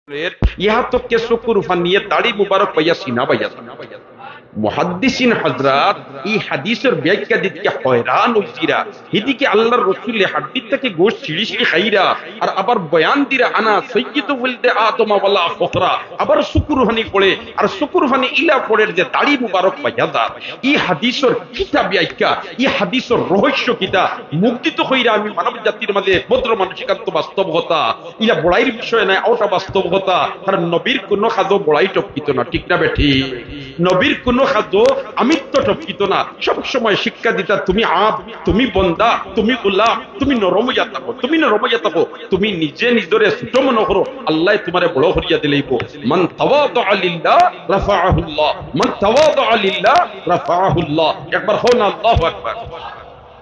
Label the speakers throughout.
Speaker 1: यहाँ तक के शुक्र फानिए दाढ़ी मुबारक पैया सीना भैया মুহাদ্দিসিন হযরত এই হাদিসের ব্যাখ্যা দিতে হয়রান হইছিরা এদিকে আল্লাহর রাসূল হাদিস থেকে গোশত ছিড়ি ছিড়ি খাইরা আর আবার বয়ান দিরা আনা সাইয়্যিদু ওয়ালদে আদম ওয়ালা ফখরা আবার শুকরহানি পড়ে আর শুকরহানি ইলা পড়ের যে দাড়ি মুবারক পাইয়াদা এই হাদিসের কিতাব ব্যাখ্যা এই হাদিসের রহস্য কিতা মুক্তিত হইরা আমি মানব জাতির মাঝে ভদ্র মানসিকতা বাস্তবতা ইলা বড়াইর বিষয় না ওটা বাস্তবতা কারণ নবীর কোন খাদ্য বড়াই টপকিত না ঠিক না বেঠি নবীর কোন খাদ্য আমিত্ব টপকিত না সব সময় শিক্ষা দিতা তুমি আব তুমি বন্দা তুমি গোলাম তুমি নরমইয়া থাকো তুমি নরমইয়া থাকো তুমি নিজে নিজরে ছোট মনে করো আল্লাহ তোমারে বড় করিয়া দিলেইব মান তাওয়াদা লিল্লাহ রাফাআহুল্লাহ মান তাওয়াদা লিল্লাহ রাফাআহুল্লাহ একবার হন আল্লাহু আকবার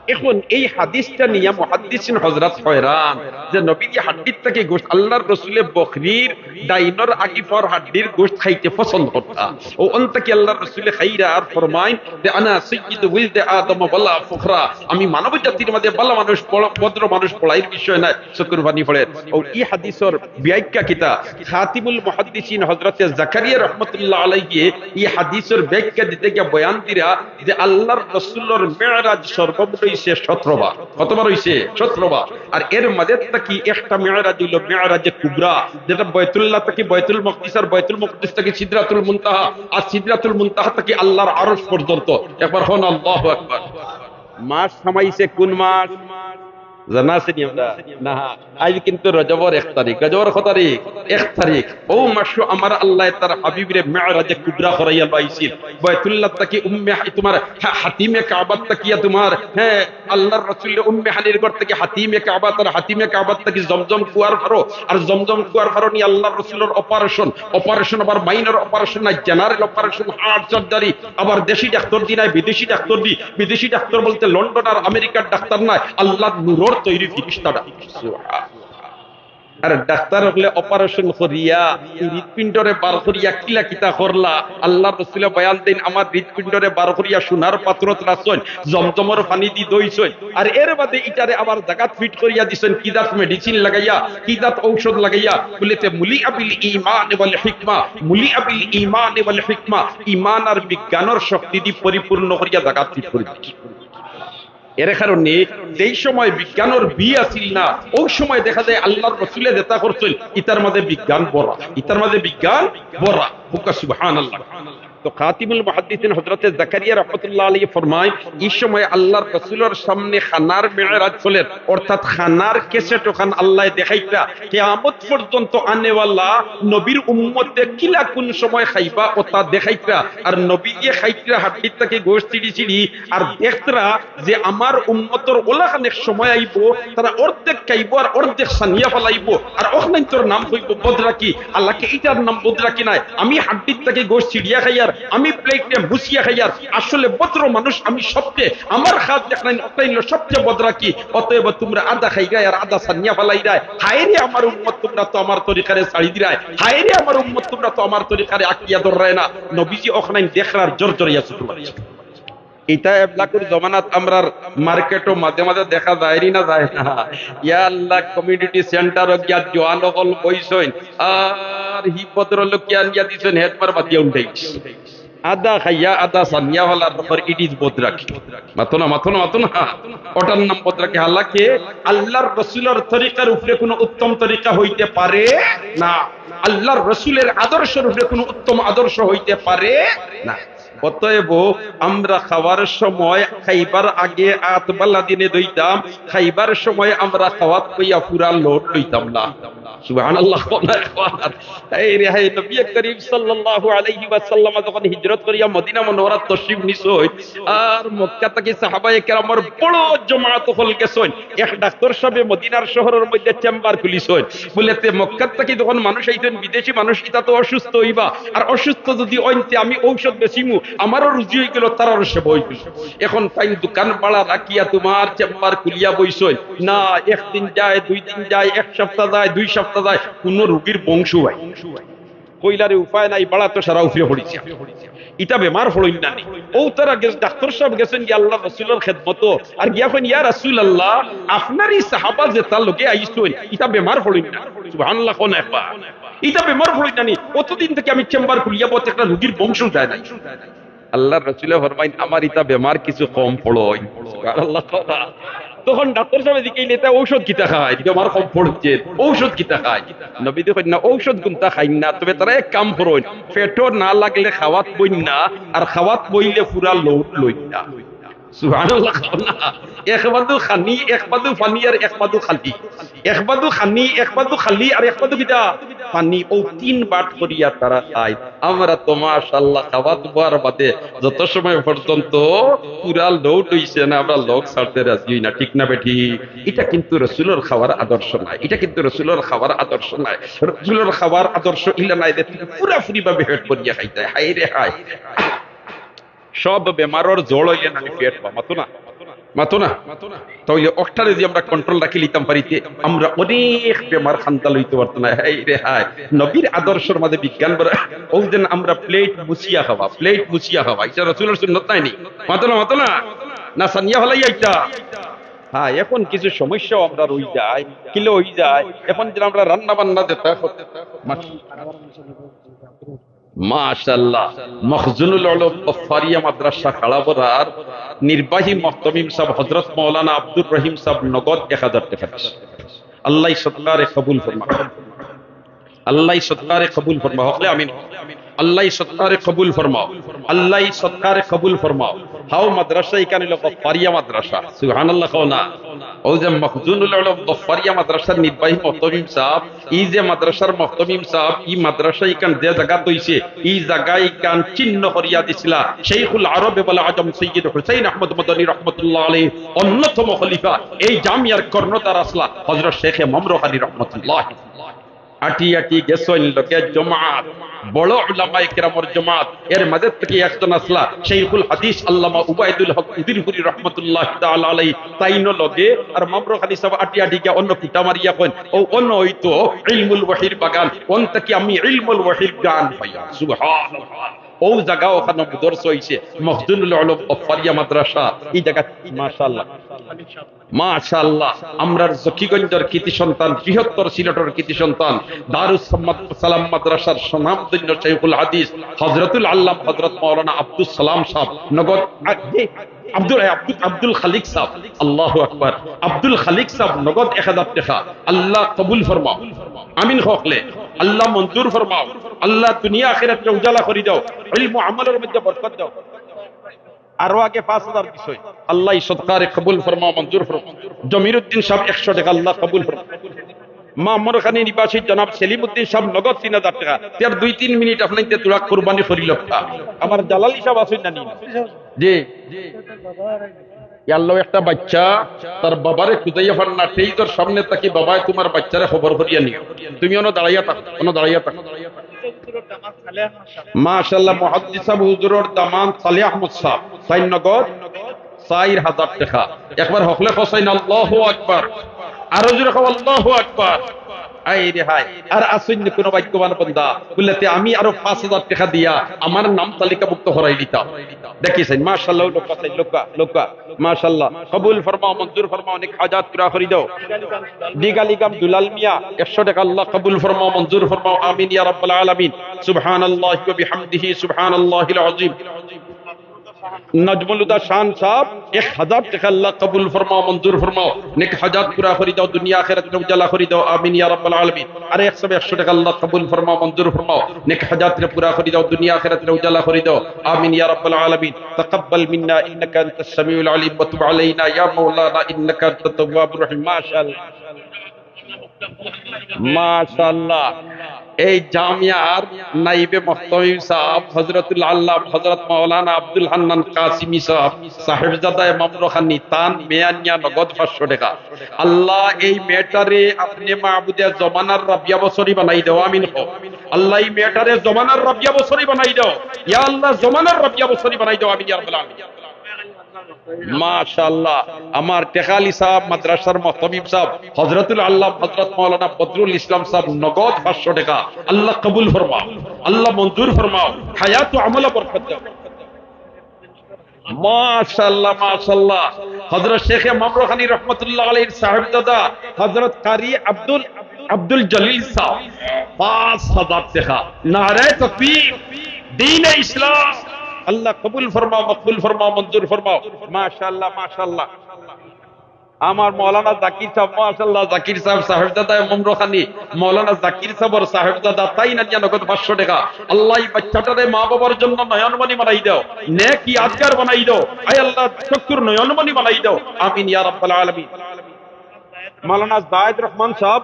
Speaker 1: এখন এই হাদিসটা নিয়ে মুহাদ্দিসিন হযরত হয়রান যে নবীজি হাড্ডির থেকে গোশত আল্লাহর রাসূলের বকরির ডাইনর আগিফর হাড্ডির গোশত খাইতে পছন্দ করতা ও অন্তকে আল্লাহর রাসূল খাইরা আর ফরমায় যে আনা সাইয়্যিদু ওয়ালদে আদম ওয়ালা ফখরা আমি মানব জাতির মধ্যে ভালো মানুষ ভদ্র মানুষ পড়াইর বিষয় না শুকরবানি পড়ে ও এই হাদিসের ব্যাখ্যা কিতা খাতিমুল মুহাদ্দিসিন হযরত জাকারিয়া রাহমাতুল্লাহ আলাইহি এই হাদিসের ব্যাখ্যা দিতে গিয়ে বয়ান দিরা যে আল্লাহর রাসূলের মিরাজ সর্বমোট 17 বার কতবার হইছে 17 বার আর এর মধ্যে থেকে একটা মিরাজ হইল মিরাজে কুবরা যেটা বাইতুল্লাহ থেকে বাইতুল মাকদিস আর বাইতুল মাকদিস থেকে সিদরাতুল মুনতাহা আর সিদরাতুল মুনতাহা থেকে আল্লাহর আরশ পর্যন্ত একবার হন আল্লাহু আকবার মাস সামাইছে কোন মাস জানা আছে নি আমরা না আজ কিন্তু রজবের 1 তারিখ রজবের কত তারিখ 1 তারিখ ও মাস আমার আল্লাহ তার হাবিবের মিরাজে কুবরা করাইয়া লাইছিল বাইতুল্লাহ থেকে উম্মে তোমার হাতিমে কাবা থেকে তোমার হ্যাঁ আল্লাহর রাসূল উম্মে হানির ঘর থেকে হাতিমে কাবা তার হাতিমে কাবা থেকে জমজম কুয়ার ফারো আর জমজম কুয়ার ফারো নি আল্লাহর রাসূলের অপারেশন আবার মাইনর অপারেশন না জেনারেল অপারেশন হার্ট সার্জারি আবার দেশি ডাক্তার দি নাই বিদেশি ডাক্তার দি বিদেশি ডাক্তার বলতে লন্ডন আর আমেরিকার ডাক্তার না আল্লাহর নূর তৈরি ফিরিস্তাটা আর ডাক্তার হলে অপারেশন করিয়া হৃদপিণ্ডরে বার করিয়া কিলা কিতা করলা আল্লাহর রাসূল বয়ান দেন আমার হৃদপিণ্ডরে বার করিয়া সোনার পাত্রত রাখছেন জমজমের পানি দি দইছেন আর এর বাদে ইটারে আবার জাকাত ফিট করিয়া দিছেন কি জাত মেডিসিন লাগাইয়া কি জাত ঔষধ লাগাইয়া বলেতে মুলি আবিল ঈমান ওয়াল হিকমা মুলি আবিল ঈমান ওয়াল হিকমা ঈমান আর বিজ্ঞানের শক্তি দি পরিপূর্ণ করিয়া জাকাত ফিট করে দিছেন এর কারণে যেই সময় বিজ্ঞানের বি আসিল না ওই সময় দেখা যায় আল্লাহর রাসূল যেটা করছেন ইতার মধ্যে বিজ্ঞান বড়া ইতার মধ্যে বিজ্ঞান বড়া হুকা সুবহানাল্লাহ তো খাতিমুল মুহাদ্দিসিন হযরত জাকারিয়া রাহমাতুল্লাহ আলাইহি ফরমায় এই সময় আল্লাহর রাসূলের সামনে খানার মিরাজ চলের অর্থাৎ খানার কেসেট ওখান আল্লাহ দেখাইতা কিয়ামত পর্যন্ত আনেওয়ালা নবীর উম্মতে কিলা কোন সময় খাইবা ওটা দেখাইতা আর নবীয়ে খাইতরা হাড্ডির থেকে গোশত চিড়ি চিড়ি আর দেখতরা যে আমার উম্মতর ওলাখানের সময় আইবো তারা অর্ধেক খাইবো আর অর্ধেক সানিয়া ফলাইবো আর ওখানে তোর নাম হইব বদরাকি আল্লাহকে এইটার নাম বদরাকি নাই আমি হাড্ডির থেকে গোশত চিড়িয়া খাইয়ার আমি প্লেটে মুসিয়া খাইয়ার আসলে বদ্র মানুষ আমি সবচেয়ে আমার হাত দেখাই অতাইল সবচেয়ে বদরাকি অতএব তোমরা আদা খাইগায় আর আদা সানিয়া ফলাইরায় হায়রে আমার উম্মত তোমরা তো আমার তরিকারে ছাড়ি দিরায় হায়রে আমার উম্মত তোমরা তো আমার তরিকারে আকিয়া ধরায় না নবীজি ওখানে দেখরার জোর জড়িয়া সুতরাং এটা এবলাকুর জমানাত আমরার মার্কেটও মাঝে মাঝে দেখা যায় না যায় না ইয়া আল্লাহ কমিউনিটি সেন্টার গিয়া জওয়ান হল বইছইন আর হি পত্র লোক কি আনিয়া দিছেন হেড মার বাতিয়া উঠাইছে আদা খাইয়া আদা সানিয়া হলার পর ইট ইজ বদরাকি মাথো না ওটার নাম বদরাকি হালাকে আল্লাহর রাসূলের তরিকার উপরে কোনো উত্তম তরিকা হইতে পারে না আল্লাহর রাসূলের আদর্শের উপরে কোনো উত্তম আদর্শ হইতে পারে না অতএব আমরা খাওয়ার সময় খাইবার আগে আতবালা দিনে দইতাম খাইবার সময় আমরা খাওয়াত কইয়া পুরা লোড লইতাম না সুবহানাল্লাহ এই রে হে নবী করিম সাল্লাল্লাহু আলাইহি ওয়াসাল্লাম যখন হিজরত করিয়া মদিনা মুনাওয়ারাত তশরিফ নিছই আর মক্কা থেকে সাহাবায়ে কেরামের বড় জামাত হল গেছই এক ডাক্তার সাহেব মদিনার শহরের মধ্যে চেম্বার খুলিছই বলেতে মক্কা থেকে যখন মানুষ আইতেন বিদেশি মানুষ এটা তো অসুস্থ হইবা আর অসুস্থ যদি অন্তে আমি ঔষধ বেচিমু আমারও রুজি হয়ে গেল তারারও সেবা হয়ে গেল এখন তাই দোকান পাড়া রাখিয়া তোমার চেম্বার খুলিয়া বইছই না একদিন যায় দুই দিন যায় এক সপ্তাহ যায় দুই সপ্তাহ যায় কোন রোগীর বংশ হয় কইলারে উপায় নাই বাড়া তো সারা উফরে পড়িছে ইটা বেমার ফলইন না নি ও তারা ডাক্তার সাহেব গেছেন কি আল্লাহ রাসূলের খেদমত আর গিয়া কইন ইয়া রাসূলুল্লাহ আপনারই সাহাবা যে তার লগে আইছেন ইটা বেমার ফলইন না সুবহানাল্লাহ কোন একবার ইটা বেমার ফলইন না নি কতদিন থেকে আমি চেম্বার খুলিয়া বলতে একটা রোগীর বংশ যায় না আল্লাহর রাসূল ফরমাইন আমার ইটা বেমার কিছু কম পড়ই সুবহানাল্লাহ তখন ডাক্তার সাহেব দিকে নেতা ঔষধ কিতা খায় দিকে আমার কম পড়ছে ঔষধ কিতা খায় নবী দেখেন না ঔষধ গুনতা খাই না তবে তারা এক কাম করুন পেটও না লাগলে খাওয়াত বইন না আর খাওয়াত বইলে পুরা লোড লই না সুবহানাল্লাহ না একবাদু খানি একবাদু ফানি আর একবাদু খালি একবাদু খানি একবাদু খালি আর একবাদু কিটা পানি ও তিন বাট করিয়া তারা খায় আমরা তো মাশাআল্লাহ খাওয়াত বার বাদে যত সময় পর্যন্ত পুরা লোড হইছে না আমরা লোক ছাড়তে রাজি না ঠিক না বেঠি এটা কিন্তু রাসূলের খাওয়ার আদর্শ নাই এটা কিন্তু রাসূলের খাওয়ার আদর্শ নাই রাসূলের খাওয়ার আদর্শ ইলা নাই যে পুরা পুরি ভাবে পেট করিয়া খাইতে হায় রে হায় সব বেমারর জোড় হইলে না পেট মাতো না তাহলে অক্টারে যদি আমরা কন্ট্রোল রাখি লিতাম পারিতে আমরা অনেক বেমার খান্তা লইতে পারতো না হাই রে হাই নবীর আদর্শের মধ্যে বিজ্ঞান বলে ওই দিন আমরা প্লেট মুছিয়া খাওয়া এটা রাসূলের সুন্নাত নাই নি মাতো না না সানিয়া হলাই এটা হ্যাঁ এখন কিছু সমস্যা আমরা রই যায় কিলো হই যায় এখন যে আমরা রান্না বান্না যেতে মাশাআল্লাহ মখজুনুল উলুম গফফারিয়া মাদ্রাসা খাড়াবরার নির্বাহী মুহতামিম সাহেব হযরত মাওলানা আব্দুর রহিম সাহেব নগদ 1000 টাকা আল্লাহ সদকারে কবুল ফরমায় আল্লাহ সদকারে কবুল ফরমাও হলে আমিন আল্লাহ সদকারে কবুল ফরমাও আল্লাহ সদকারে কবুল ফরমাও হাও মাদ্রাসা এখানে লোক গফফারিয়া মাদ্রাসা সুবহানাল্লাহ কোনা ও যে মখজুনুল উলুম গফফারিয়া মাদ্রাসার নির্বাহী মুহতামিম সাহেব এই যে মাদ্রাসার মুহতামিম সাহেব এই মাদ্রাসা এখান যে জায়গা দইছে এই জায়গায় কান চিহ্ন করিয়া দিছিলা শাইখুল আরব ওয়াল আজম সৈয়দ হুসাইন আহমদ মাদানী রাহমাতুল্লাহ আলাইহি অন্যতম খলিফা এই জামিয়ার কর্ণধার আসলা হযরত শেখ মামরুখ আলী রাহমাতুল্লাহ আটি আটি গেছেন লোকে জামাত বড় উলামায়ে কেরামের জামাত এর মধ্যে থেকে একজন আসলা শাইখুল হাদিস আল্লামা উবাইদুল হক উদিরপুরি রাহমাতুল্লাহ তাআলা আলাইহি তাইনো লগে আর মামরুখ আলী সাহেব আটি আটি গিয়া অন্য কুটা মারিয়া কইন ও অন্য হইতো ইলমুল ওয়াহির বাগান কোন থেকে আমি ইলমুল ওয়াহির গান পাইয়া সুবহানাল্লাহ ও জায়গা ওখানে দর্শ হইছে মখজুনুল উলুম গফফারিয়া মাদ্রাসা এই জায়গা মাশাআল্লাহ আমরার জকিগঞ্জের কৃতি সন্তান বৃহত্তর সিলেটের কৃতি সন্তান দারুস সালাম মাদ্রাসার সুনামধন্য শাইখুল হাদিস হযরতুল আল্লাম হযরত মাওলানা আব্দুল সালাম সাহেব নগদ আব্দুল খালিক সাহেব আল্লাহু আকবার আব্দুল খালিক সাহেব নগদ 1000 টাকা আল্লাহ কবুল ফরমাও আমিন হকলে আল্লাহ মঞ্জুর ফরমাও আল্লাহ দুনিয়া আখিরাতে উজালা করে দাও ইলম ও আমলের মধ্যে বরকত দাও আরো আগে 5000 বিষয় আল্লাহ সদকারে কবুল ফরমাও মঞ্জুর ফরমাও জমিরউদ্দিন সাহেব 100 টাকা আল্লাহ কবুল ফরমাও মামরখানী নিবাসী জনাব সেলিমউদ্দিন সাহেব নগদ 3000 টাকা তার 2-3 মিনিট আপনাকে তোরা কুরবানি করিল আমার জালালি সাহেব আসেন না নি জি আল্লাহ একটা বাচ্চা তার বাবারে খুঁজাইয়া পার না তেইজর সামনে তাকি বাবাই তোমার বাচ্চারে খবর করিয়া নিও তুমি অন দাঁড়াইয়া থাকো মাশাআল্লাহ মুহাদ্দিস সাহেব হুজুরের দামান সালেহ আহমদ সাহেব সাইন নগদ 4000 টাকা একবার হকলে হোসেন আল্লাহু আকবার আর জোরে কও আল্লাহু আকবার আই রে হাই আর আসুন কোন ভাগ্যবান বান্দা বলতে আমি আরো 5000 টাকা দিয়া আমার নাম তালিকাভুক্ত করাই দিতাম দেখিছেন মাশাআল্লাহ লোকা মাশাআল্লাহ কবুল ফরমাও মঞ্জুর ফরমাও অনেক হাজাত পুরা করে দাও দিগালিগাম দুলাল মিয়া 100 টাকা আল্লাহ কবুল ফরমাও মঞ্জুর ফরমাও আমিন ইয়া রাব্বাল আলামিন সুবহানাল্লাহি ওয়া বিহামদিহি সুবহানাল্লাহিল আযীম नजमुल हुदा शान साहब 1000 টাকা আল্লাহ কবুল ফরমাও মঞ্জুর ফরমাও নেক হাজাত পুরা করে দাও দুনিয়া আখিরাত উজালা করে দাও আমিন ইয়া রাব্বাল আলামিন আর 100 টাকা আল্লাহ কবুল ফরমাও মঞ্জুর ফরমাও নেক হাজাত পুরা করে দাও দুনিয়া আখিরাত উজালা করে দাও আমিন ইয়া রাব্বাল আলামিন তাকাব্বাল মিন্না ইন্নাকা আনতাস সামিউল আলিম ওয়া তুব আলাইনা ইয়া মাওলানা ইন্নাকা আনতাত তাওয়াবুর রহিম মাশাআল্লাহ এই জামিয়ার নাইবে মুহতামিম সাহেব হযরতুল আল্লাহ হযরত মাওলানা আব্দুল হান্নান কাসিমি সাহেব সাহেবজাদা মামরখানী তান মেয়ানিয়া নগদ 500 টাকা আল্লাহ এই মেটারে আপনি মাবুদে জমানার রাবিয়া বছরই বানাই দাও আমিন হো আল্লাহ এই মেটারে জমানার রাবিয়া বছরই বানাই দাও ইয়া আল্লাহ জমানার রাবিয়া বছরই বানাই দাও আমিন ইয়া রাব্বাল আলামিন মাশাআল্লাহ। আমার টেকালি সাহেব মাদ্রাসার মুহতামিম সাহেব হযরতুল আল্লাহ হযরত মাওলানা বদরুল ইসলাম সাহেব নগদ 500 টাকা। আল্লাহ কবুল ফরমাও, আল্লাহ মঞ্জুর ফরমাও, হায়াত ও আমলে বরকত দাও। মাশাআল্লাহ মাশাআল্লাহ। হযরত শেখ মামরুখানী রহমাতুল্লাহ আলাইহির সাহেবজাদা হযরত কারি আব্দুল জলিল সাহেব 5000 টাকা। নারে তাকবীর, দ্বীন ইসলাম। আল্লাহ কবুল ফরমাও, মকবুল ফরমাও, মঞ্জুর ফরমাও। মাশাআল্লাহ মাশাআল্লাহ। আমার মৌলানা জাকির সাহেব, মাশাআল্লাহ, জাকির সাহেব সাহেবজাদা মামরুখানী, মৌলানা জাকির সাহেবের সাহেবজাদা তাই না নগদ 500 টাকা। আল্লাহ এই বাচ্চাটারে মা বাবার জন্য নয়নমণি বানাই দাও, নেক ইয়াদগার বানাই দাও। আয় আল্লাহ চক্ষুর নয়নমণি বানাই দাও। আমিন ইয়া রাব্বাল আলামিন। মাওলানা জায়েদ রহমান সাহেব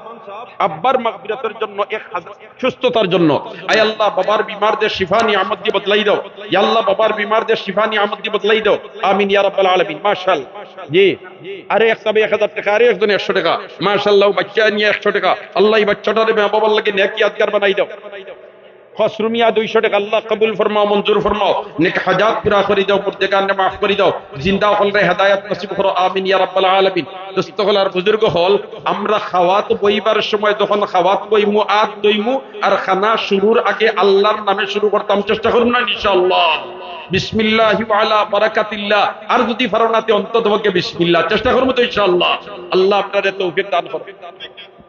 Speaker 1: আব্বার মাগফিরাতের জন্য 1000 সুস্থতার জন্য। আয় আল্লাহ বাবার বিমারদের শিফা নিয়ামত দিয়ে বদলাই দাও। ইয়া আল্লাহ বাবার বিমারদের শিফা নিয়ামত দিয়ে বদলাই দাও। আমিন ইয়া রাব্বাল আলামিন। মাশাআল্লাহ। জি, আরে এক সাবে 1000 টাকা, আরে একজন 100 টাকা। মাশাআল্লাহ, বাচ্চা নিয়ে 100 টাকা। আল্লাহ এই বাচ্চাটারে মা বাবার লাগি নেক ইয়াদগার বানাই দাও। খসরুমিয়া 200 টাকা। আল্লাহ কবুল ফরমাও, মঞ্জুর ফরমাও, নেক হাজাত পুরা করে দাও, পরদেগানে মাফ করে দাও, জিন্দা হলরে হেদায়েত নসিব করো। আমিন ইয়া রাব্বাল আলামিন। দোস্ত হল আর বুজুর্গ হল, আমরা খাওয়াত বইবার সময় যখন খাওয়াত বইমু আত দইমু আর খানা শুরুর আগে আল্লাহর নামে শুরু করতাম। চেষ্টা করুন না ইনশাআল্লাহ। বিসমিল্লাহি ওয়া আলা বারাকাতিল্লাহ। আর যদি ফারনাতে অন্ততপক্ষে বিসমিল্লাহ চেষ্টা করব তো ইনশাআল্লাহ। আল্লাহ আপনাদের তৌফিক দান করুন।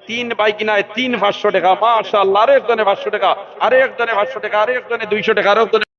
Speaker 1: 3 ভাই কিনায় 3 500 টাকা। মাশাআল্লাহ। আরেকজনে 500 টাকা, আরেকজনে 500 টাকা, আরেকজনে 200 টাকা, আরেকজনে